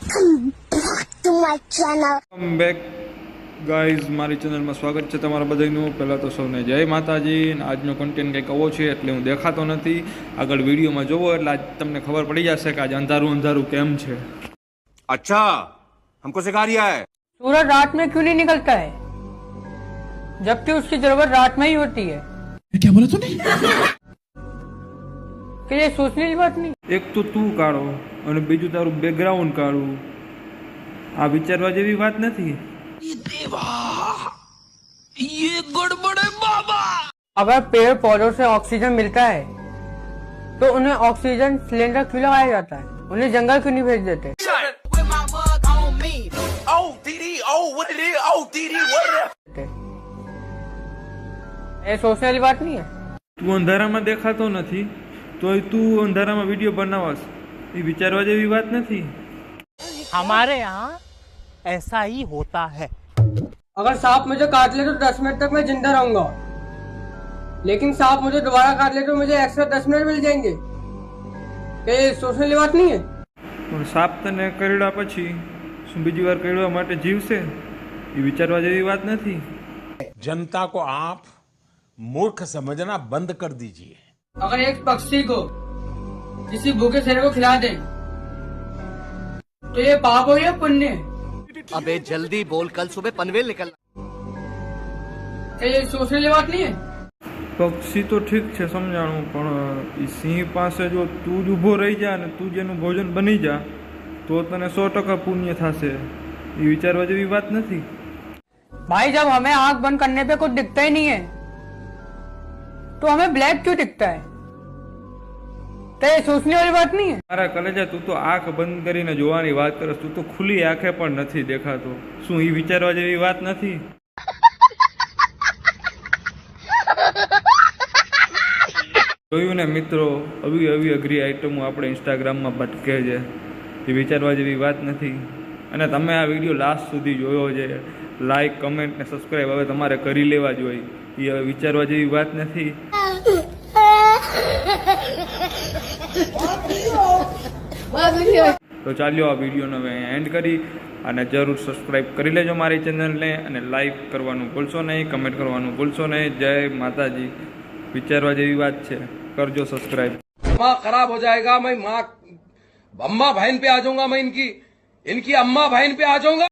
Welcome back to my channel. Back guys, મારી ચેનલમાં સ્વાગત છે તમારા બધાનું. પહેલાં તો સૌને જય માતાજી. આજનો કન્ટેન્ટ કંઈક આવો છે એટલે હું દેખાતો નથી. આગળ વિડીયોમાં જોવો એટલે આજ તમને ખબર પડી જશે કે આજે અંધારું અંધારું કેમ છે. अच्छा हमको सिखा रिया है। सूरज रात में क्यों नहीं निकलता है जबकि उसकी जरूरत रात में ही होती है। क्या बोला तूने? कि ये सोचने की बात नहीं। એક તો તું કાઢો અને બીજું તારું બેકગ્રાઉન્ડ કાઢું. આ વિચારવા જેવી વાત નથી. अगर पेड़ पौधों से ऑक्सीजन मिलता है तो उन्हें ऑक्सीजन सिलेंडर क्यों लगाया जाता है? उन्हें जंगल क्यों नहीं भेज देते? ये सोचने वाली बात नहीं है। તું અંધારામાં દેખાતો નથી તોય તું અંધારામાં વિડીયો બનાવસ, એ વિચારવા જેવી વાત નથી. हमारे यहाँ ऐसा ही होता है। अगर सांप मुझे काट ले तो 10 मिनट तक मैं जिंदा रहूंगा, लेकिन सांप मुझे दोबारा काट ले तो मुझे एक्स्ट्रा 10 मिनट मिल जाएंगे। ये सोचने वाली बात नहीं है। પણ સાપ તને કરડ્યા પછી શું બીજી વાર કરડવા માટે જીવશે? એ વિચારવા જેવી વાત નથી. जनता को आप मूर्ख समझना बंद कर दीजिए। अगर एक पक्षी को किसी भूखे शेर को खिला दे तो ये पाप हो या पुण्य? अबे जल्दी बोल, कल सुबह पनवेल निकलना। ये सोचने वाली बात नहीं है। પક્ષી તો ઠીક છે સમજાણું, પણ એ સિંહ પાસે જો તું જ ઊભો રહી જા ને તું જેનું ભોજન બની જા તો તને 100% પુણ્ય થશે. એ વિચારવા જેવી વાત નથી. भाई जब हमें आंख बंद करने पे कुछ दिखता ही नहीं है तो हमें ब्लैक क्यों दिखता है? तो ये सोचने वाली बात नहीं है। મારા કલેજા, તું તો આંખ બંધ કરીને જોવાની વાત કરસ, તું તો ખુલ્લી આંખે પણ નથી દેખાતો. શું એ વિચારવા જેવી વાત નથી? જોયું ને મિત્રો, આવી અઘરી આઈટમો આપણે ઇન્સ્ટાગ્રામમાં ભટકે છે. એ વિચારવા જેવી વાત નથી. અને તમે આ વિડીયો લાસ્ટ સુધી જોયો છે, લાઈક કમેન્ટ ને સબસ્ક્રાઈબ હવે તમારે કરી લેવા જોઈએ. એ હવે વિચારવા જેવી વાત નથી. તો ચાલ્યો આ વિડીયોને હવે એન્ડ કરી અને જરૂર સબસ્ક્રાઈબ કરી લેજો મારી ચેનલને, અને લાઈક કરવાનું ભૂલશો નહીં, કમેન્ટ કરવાનું ભૂલશો નહીં. જય માતાજી. વિચારવા જેવી વાત છે, કરજો સબસ્ક્રાઈબ. माँ खराब हो जाएगा, मैं माँ अम्मा बहन पे आ जाऊंगा, मैं इनकी अम्मा बहन पे आ जाऊंगा।